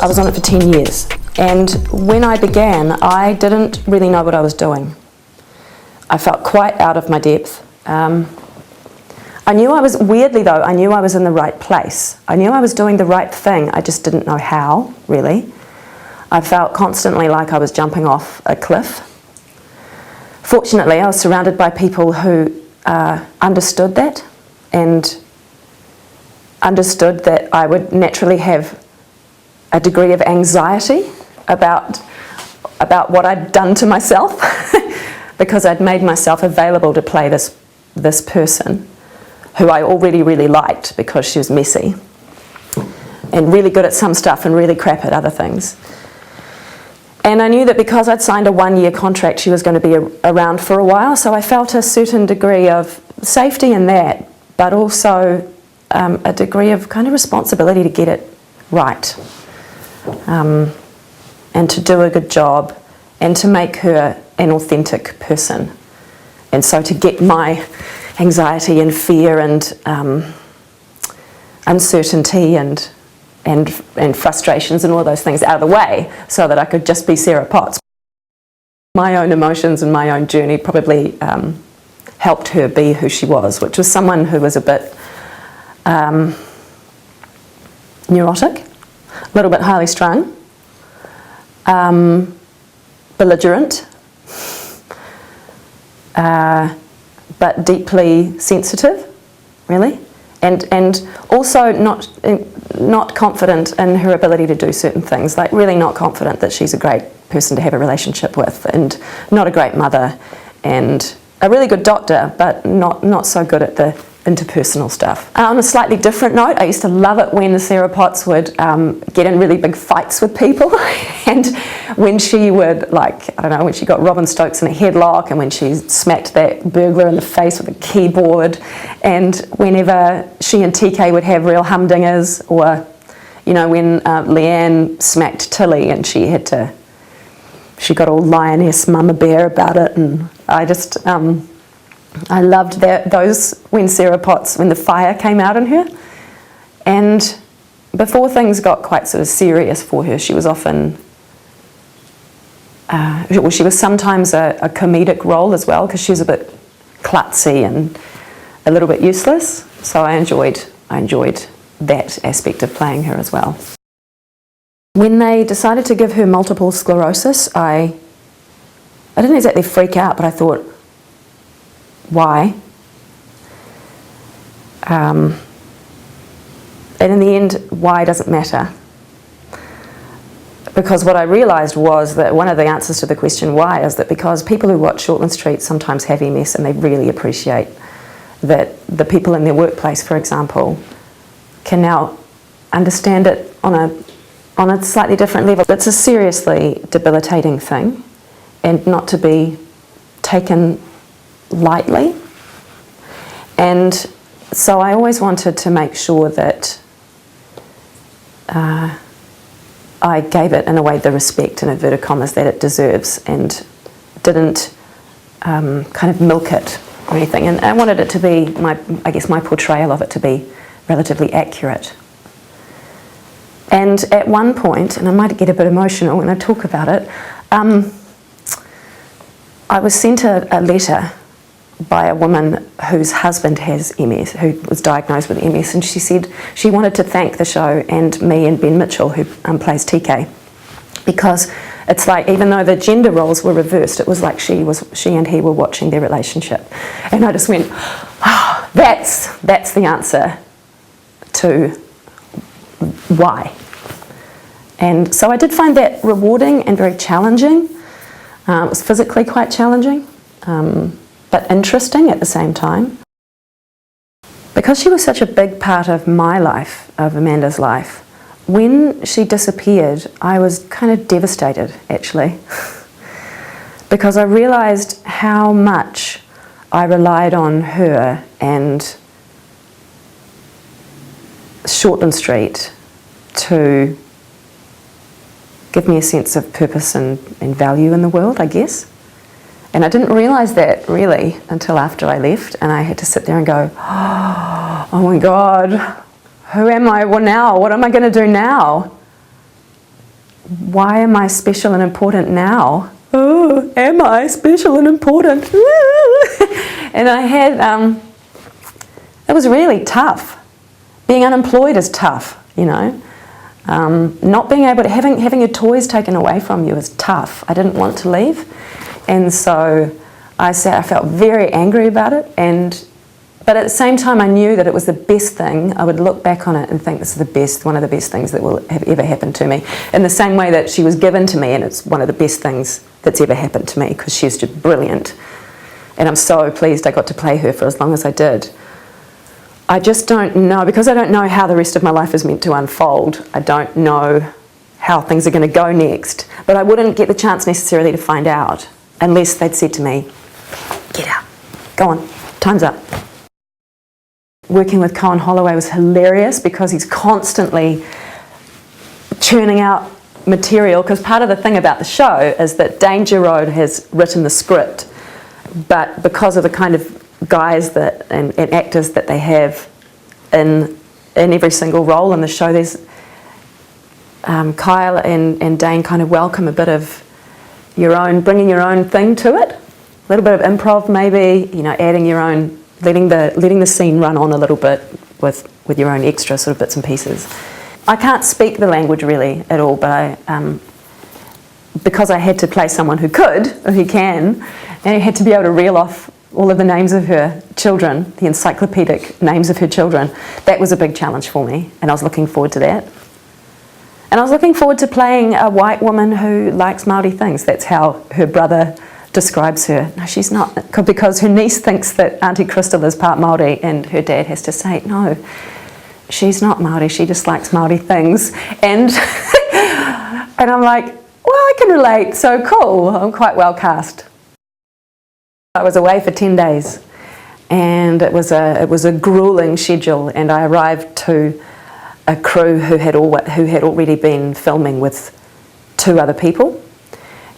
I was on it for 10 years. And when I began, I didn't really know what I was doing. I felt quite out of my depth. I knew I was, weirdly though, I knew I was in the right place. I knew I was doing the right thing, I just didn't know how, really. I felt constantly like I was jumping off a cliff. Fortunately, I was surrounded by people who understood that and understood that I would naturally have a degree of anxiety about what I'd done to myself because I'd made myself available to play this person who I already really liked because she was messy and really good at some stuff and really crap at other things. And I knew that because I'd signed a 1-year contract, she was going to be around for a while, so I felt a certain degree of safety in that, but also a degree of kind of responsibility to get it right, and to do a good job, and to make her an authentic person. And so to get my anxiety and fear and uncertainty and frustrations and all those things out of the way so that I could just be Sarah Potts. My own emotions and my own journey probably helped her be who she was, which was someone who was a bit neurotic, a little bit highly strung, belligerent, but deeply sensitive, really, and also not confident in her ability to do certain things, like really not confident that she's a great person to have a relationship with, and not a great mother, and a really good doctor, but not so good at the interpersonal stuff. On a slightly different note, I used to love it when the Sarah Potts would get in really big fights with people and when she would, like, I don't know, when she got Robin Stokes in a headlock and when she smacked that burglar in the face with a keyboard, and whenever she and TK would have real humdingers, or, you know, when Leanne smacked Tilly and she got all lioness mama bear about it, and I loved those when the fire came out in her. And before things got quite sort of serious for her, she was often, she was sometimes a comedic role as well, because she was a bit klutzy and a little bit useless. So I enjoyed that aspect of playing her as well. When they decided to give her multiple sclerosis, I didn't exactly freak out, but I thought, why? And in the end, why doesn't matter. Because what I realised was that one of the answers to the question why is that because people who watch Shortland Street sometimes have MS, and they really appreciate that the people in their workplace, for example, can now understand it on a slightly different level. It's a seriously debilitating thing, and not to be taken lightly. And so I always wanted to make sure that I gave it, in a way, the respect, in inverted commas, that it deserves, and didn't kind of milk it or anything. And I wanted it to be, my portrayal of it to be relatively accurate. And at one point, and I might get a bit emotional when I talk about it, I was sent a letter by a woman whose husband has MS, who was diagnosed with MS, and she said she wanted to thank the show and me and Ben Mitchell, who plays TK, because it's like, even though the gender roles were reversed, it was like she and he were watching their relationship. And I just went, oh, that's the answer to why. And so I did find that rewarding and very challenging. It was physically quite challenging, but interesting at the same time. Because she was such a big part of my life, of Amanda's life, when she disappeared, I was kind of devastated, actually. Because I realised how much I relied on her and Shortland Street to give me a sense of purpose and value in the world, I guess. And I didn't realise that, really, until after I left, and I had to sit there and go, oh my God, who am I now? What am I going to do now? why am I special and important now? Oh, am I special and important? And I had, it was really tough. Being unemployed is tough, you know. Not being able to, having your toys taken away from you is tough. I didn't want to leave. And so I felt very angry about it, but at the same time I knew that it was the best thing. I would look back on it and think this is one of the best things that will have ever happened to me. In the same way that she was given to me, and it's one of the best things that's ever happened to me because she's just brilliant. And I'm so pleased I got to play her for as long as I did. I just don't know, because I don't know how the rest of my life is meant to unfold. I don't know how things are going to go next, but I wouldn't get the chance necessarily to find out unless they'd said to me, get out, go on, time's up. Working with Cohen Holloway was hilarious because he's constantly churning out material, because part of the thing about the show is that Danger Road has written the script, but because of the kind of guys and actors that they have in every single role in the show, there's Kyle and Dane kind of welcome a bit of bringing your own thing to it, a little bit of improv maybe, you know, adding your own, letting the scene run on a little bit with your own extra sort of bits and pieces. I can't speak the language really at all, but because I had to play someone who could, or who can, and I had to be able to reel off all of the names of her children, the encyclopedic names of her children, that was a big challenge for me, and I was looking forward to that. And I was looking forward to playing a white woman who likes Māori things. That's how her brother describes her. No, she's not, because her niece thinks that Auntie Crystal is part Māori, and her dad has to say, no, she's not Māori, she just likes Māori things. And, and I'm like, well, I can relate, so cool, I'm quite well cast. I was away for 10 days, and it was a grueling schedule, and I arrived to a crew who had already been filming with 2 other people,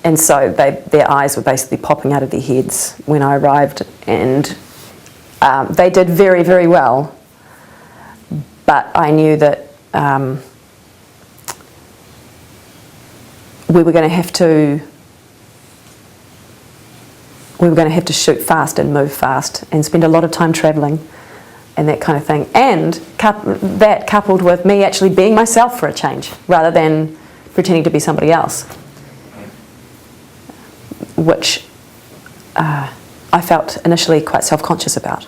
and so their eyes were basically popping out of their heads when I arrived, and they did very, very well, but I knew that we were going to have to shoot fast and move fast and spend a lot of time travelling and that kind of thing. And that coupled with me actually being myself for a change rather than pretending to be somebody else, which I felt initially quite self-conscious about.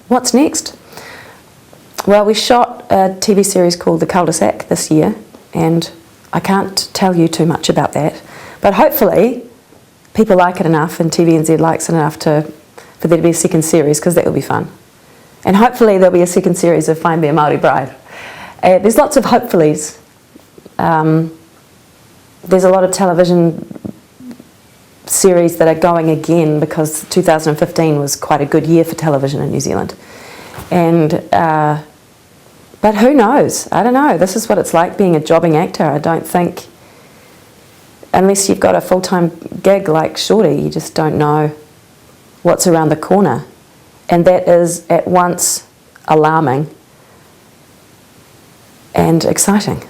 What's next? Well, we shot a TV series called the Cul de Sac this year, and I can't tell you too much about that, but hopefully people like it enough and TVNZ likes it enough for there to be a second series, because that will be fun. And hopefully there'll be a second series of Find Me a Māori Bride. There's lots of hopefullys. There's a lot of television series that are going again because 2015 was quite a good year for television in New Zealand. And but who knows? I don't know. This is what it's like being a jobbing actor. I don't think, unless you've got a full-time gig like Shorty, you just don't know what's around the corner. And that is at once alarming and exciting.